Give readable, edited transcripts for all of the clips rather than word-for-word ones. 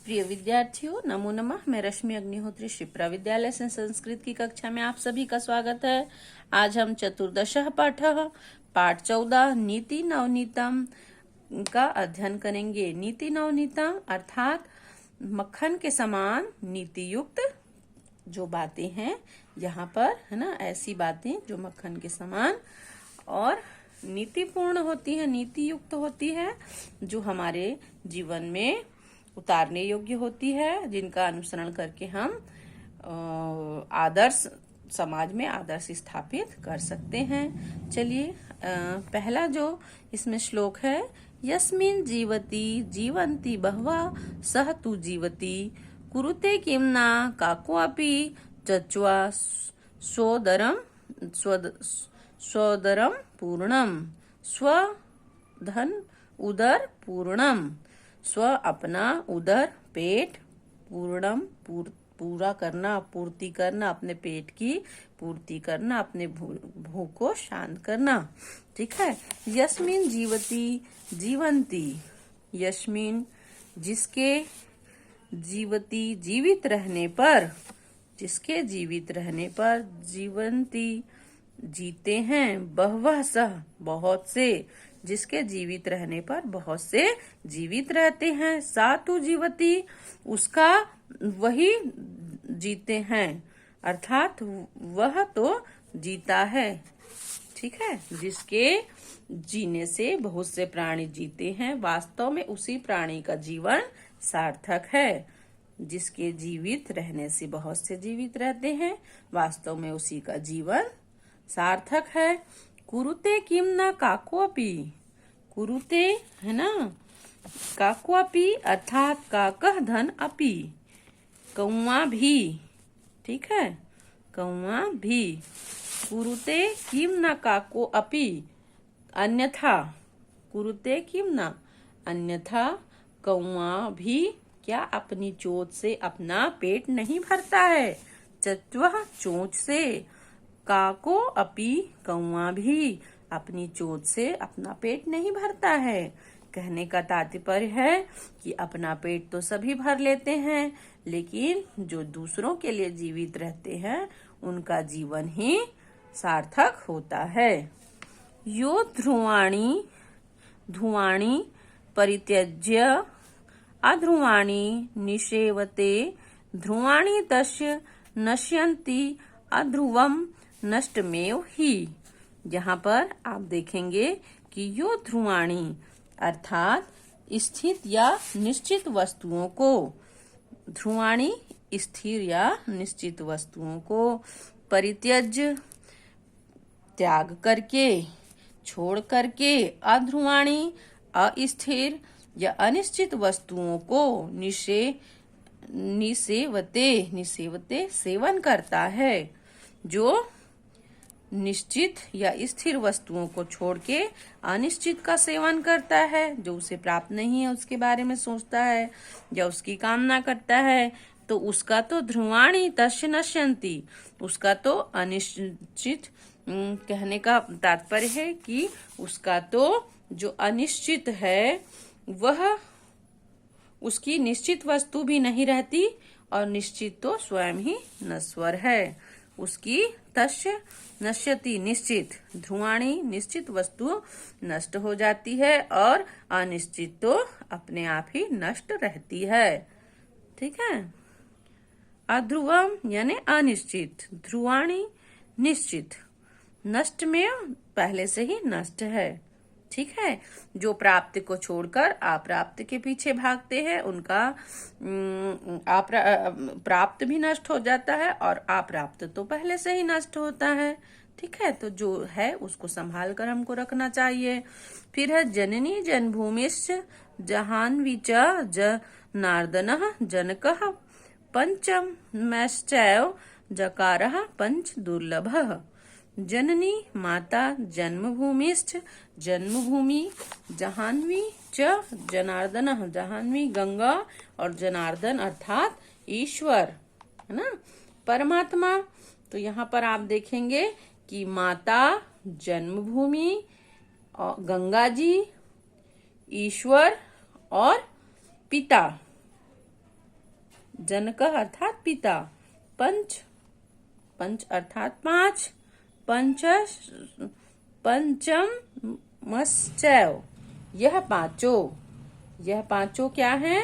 प्रिय विद्यार्थियों, नमो नमः। मैं रश्मि अग्निहोत्री शिप्रा विद्यालय से संस्कृत की कक्षा में आप सभी का स्वागत है। आज हम चतुर्दशः पाठ 14 नीति नवनीतम का अध्ययन करेंगे। नीति नवनीतम अर्थात मक्खन के समान नीति युक्त जो बातें हैं यहाँ पर, है ना, ऐसी बातें जो मक्खन के समान और नीतिपूर्ण होती है, नीति युक्त होती है, जो हमारे जीवन में उतारने योग्य होती है, जिनका अनुसरण करके हम आदर्श समाज में आदर्श स्थापित कर सकते हैं। चलिए, पहला जो इसमें श्लोक है, यस्मिन् जीवति जीवन्ति बहवा सह तु जीवति कुरुते किं न काकोऽपि चच्वा स्वोदरम पूर्णम स्वधन उदर पूर्णम। स्व अपना, उदर पेट, पूर्णम पूरा करना, पूर्ति करना, अपने पेट की पूर्ति करना, अपने भूख को शांत करना। ठीक है। यस्मिन जीवति जीवंती, यस्मिन जिसके, जीवती जीवित रहने पर, जिसके जीवित रहने पर, जीवंती जीते हैं, बहवः सह बहुत से, जिसके जीवित रहने पर बहुत से जीवित रहते हैं, सातु जीवती उसका वही जीते हैं, अर्थात वह तो जीता है। ठीक है। जिसके जीने से बहुत से प्राणी जीते हैं, वास्तव में उसी प्राणी का जीवन सार्थक है। जिसके जीवित रहने से बहुत से जीवित रहते हैं, वास्तव में उसी का जीवन सार्थक है। कुरुते किम न काकोपी, कुरुते है ना, काकोपी अर्थात काकह धन अपी, कौआ भी। ठीक है, कौआ भी। कुरुते किम न काको अपी, अन्यथा, कुरुते किम न अन्यथा कौआ भी क्या अपनी चोंच से अपना पेट नहीं भरता है। चत्वह चोंच से, काको अपी कौआ भी अपनी चोंच से अपना पेट नहीं भरता है। कहने का तात्पर्य है कि अपना पेट तो सभी भर लेते हैं, लेकिन जो दूसरों के लिए जीवित रहते हैं उनका जीवन ही सार्थक होता है। यो ध्रुवाणी ध्रुवाणी परित्यज्य अध्रुवाणी निषेवते ध्रुवाणी तस्य नश्यन्ति अध्रुवम नष्टमेव ही। यहाँ पर आप देखेंगे कि यो ध्रुवाणी अर्थात स्थित या निश्चित वस्तुओं को, ध्रुवाणी स्थिर या निश्चित वस्तुओं को, परित्यज्य त्याग करके, छोड़ करके, अध्रुवाणी अस्थिर या अनिश्चित वस्तुओं को, निषेवते सेवन करता है। जो निश्चित या स्थिर वस्तुओं को छोड़ के अनिश्चित का सेवन करता है, जो उसे प्राप्त नहीं है उसके बारे में सोचता है या उसकी कामना करता है, तो उसका तो ध्रुवाणी तस्य नश्यन्ति, उसका तो अनिश्चित, कहने का तात्पर्य है कि उसका तो जो अनिश्चित है वह उसकी निश्चित वस्तु भी नहीं रहती, और निश्चित तो स्वयं ही नश्वर है। उसकी तस्य नश्यति निश्चित, ध्रुवाणी निश्चित वस्तु नष्ट हो जाती है और अनिश्चित तो अपने आप ही नष्ट रहती है। ठीक है। अध्रुवम यानी अनिश्चित, ध्रुवाणी निश्चित, नष्ट में पहले से ही नष्ट है। ठीक है। जो प्राप्ति को छोड़कर अप्राप्त के पीछे भागते हैं उनका प्राप्त भी नष्ट हो जाता है और अप्राप्त तो पहले से ही नष्ट होता है। ठीक है। तो जो है उसको संभाल कर हमको रखना चाहिए। फिर है जननी जन्मभूमिश्च जहान्वी च जनार्दनः जनकः पंचमश्चैव जकारः पंच दुर्लभः। जननी माता, जन्मभूमिश्च जन्मभूमि, जहान्वी च जनार्दन, जहान्वी गंगा और जनार्दन अर्थात ईश्वर, है ना, परमात्मा। तो यहाँ पर आप देखेंगे कि माता, जन्मभूमि, गंगा जी, ईश्वर और पिता, जनकः अर्थात पिता। पंच, पंच अर्थात पांच। पंच, पंचमश्चैव, यह पांचों क्या हैं?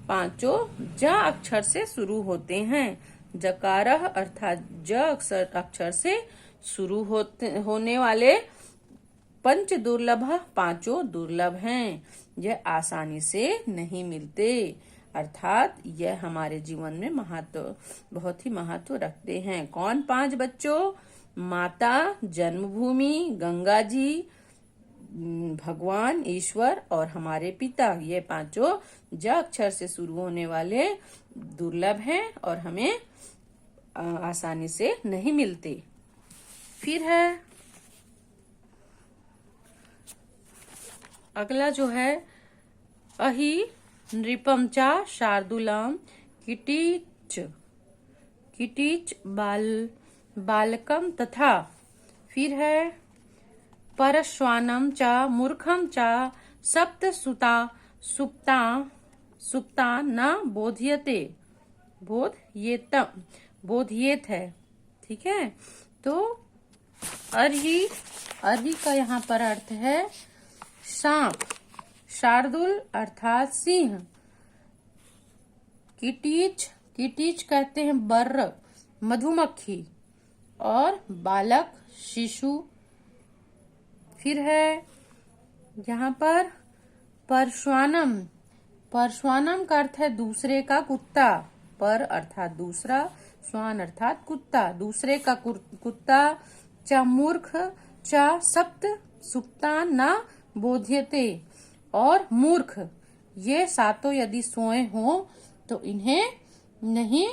पांचों ज अक्षर से शुरू होते हैं। जकारः अर्थात ज अक्षर से शुरू होने वाले पंच दुर्लभ, पांचों दुर्लभ हैं। यह आसानी से नहीं मिलते, अर्थात यह हमारे जीवन में बहुत ही महत्व रखते हैं। कौन पांच बच्चों? माता, जन्मभूमि, गंगा जी, भगवान ईश्वर और हमारे पिता। ये पांचों ज अक्षर से शुरू होने वाले दुर्लभ हैं और हमें आसानी से नहीं मिलते। फिर है अगला जो है अहि नृपम चा शार्दूलम किटीच बालकम तथा। फिर है परश्वानम चा मूर्खम चा सप्त सुप्ता न बोध्येत है। ठीक है, तो अर्ही का यहाँ पर अर्थ है सांप। शार्दुल अर्थात सिंह। किटीच कहते हैं बर्र, मधुमक्खी। और बालक शिशु। फिर है यहाँ पर परश्वानम का अर्थ है दूसरे का कुत्ता। पर अर्थात दूसरा, श्वान अर्थात कुत्ता, दूसरे का कुत्ता। च मूर्ख, च सप्त सुप्ता न बोध्यते, और मूर्ख। ये सातों यदि सोए हो तो इन्हें नहीं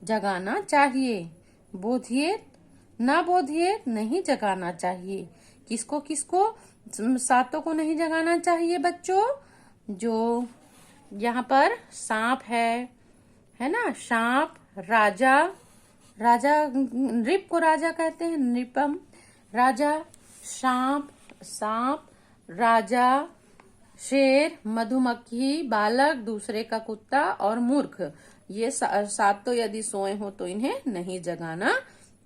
जगाना चाहिए। बोधियेत नहीं जगाना चाहिए। किसको किसको? सातों को नहीं जगाना चाहिए बच्चों। जो यहाँ पर सांप है ना, सांप, राजा नृप को राजा कहते हैं, नृपम राजा। सांप, राजा, शेर, मधुमक्खी, बालक, दूसरे का कुत्ता और मूर्ख। ये सातों यदि सोए हो तो इन्हें नहीं जगाना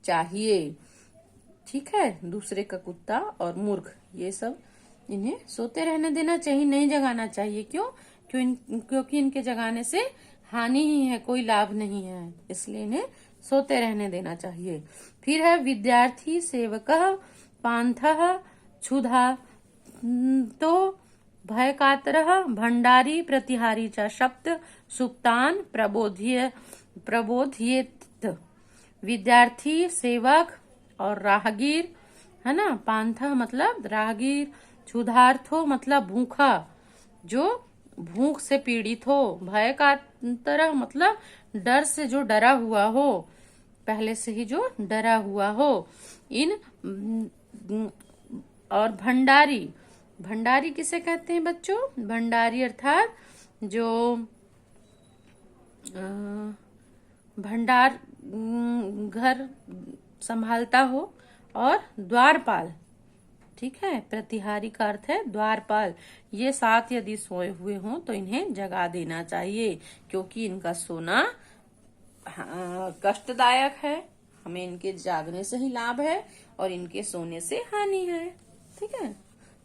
चाहिए। ठीक है, दूसरे का कुत्ता और मूर्ख, ये सब इन्हें सोते रहने देना चाहिए, नहीं जगाना चाहिए। क्योंकि इनके जगाने से हानि ही है, कोई लाभ नहीं है, इसलिए इन्हें सोते रहने देना चाहिए। फिर है विद्यार्थी, सेवकः, पांथः, क्षुधा तो भयकातरः, भंडारी, प्रतिहारी च सप्त सुप्तान प्रबोध्येत। विद्यार्थी, सेवक और राहगीर, है ना। पांथा मतलब राहगीर, क्षुधार्थो मतलब भूखा, जो भूख से पीड़ित हो। भय का तरह मतलब डर से जो डरा हुआ हो, पहले से ही जो डरा हुआ हो। और भंडारी किसे कहते हैं बच्चों? भंडारी अर्थात जो भंडार घर संभालता हो। और द्वारपाल, ठीक है, प्रतिहारी का अर्थ है द्वारपाल। ये सात यदि सोए हुए हों तो इन्हें जगा देना चाहिए, क्योंकि इनका सोना कष्टदायक है। हमें इनके जागने से ही लाभ है और इनके सोने से हानि है। ठीक है,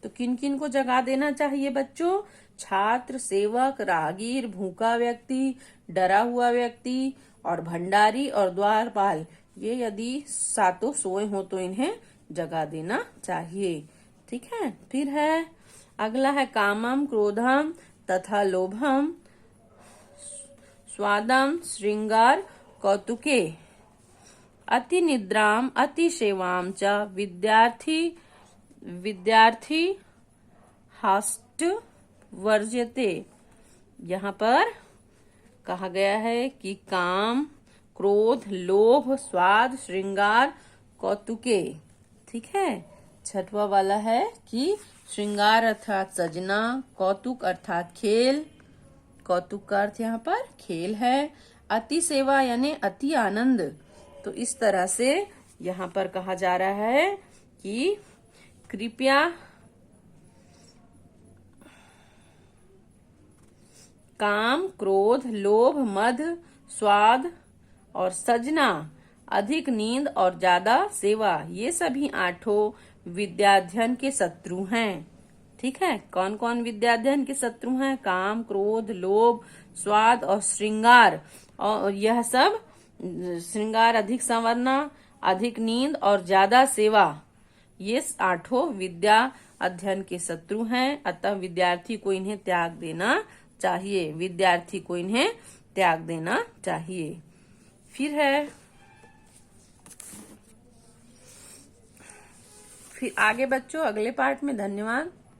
तो किन किन को जगा देना चाहिए बच्चों? छात्र, सेवक, राहगीर, भूखा व्यक्ति, डरा हुआ व्यक्ति और भंडारी और द्वारपाल। ये यदि सातों सोए हो तो इन्हें जगा देना चाहिए। ठीक है, फिर है अगला है कामम, क्रोधम तथा लोभम, स्वादम, श्रृंगार, कौतुके, अति निद्राम, अति सेवाम च विद्यार्थी हास्ट वर्जते। यहाँ पर कहा गया है कि काम, क्रोध, लोभ, स्वाद, श्रृंगार, कौतुके। ठीक है, छठवा वाला है कि श्रृंगार अर्थात सजना, कौतुक अर्थात खेल, कौतुक का अर्थ यहाँ पर खेल है। अति सेवा यानी अति आनंद। तो इस तरह से यहाँ पर कहा जा रहा है कि कृपया काम, क्रोध, लोभ, मद, स्वाद और सजना, अधिक नींद और ज्यादा सेवा, ये सभी आठों विद्याध्ययन के शत्रु हैं। ठीक है, कौन कौन विद्याध्ययन के शत्रु हैं? काम, क्रोध, लोभ, स्वाद और श्रृंगार। और यह सब श्रृंगार, अधिक संवरना, अधिक नींद और ज्यादा सेवा, ये आठों विद्या अध्ययन के शत्रु हैं। अतः विद्यार्थी को इन्हें त्याग देना चाहिए। विद्यार्थी को इन्हें त्याग देना चाहिए। फिर आगे बच्चों अगले पार्ट में। धन्यवाद।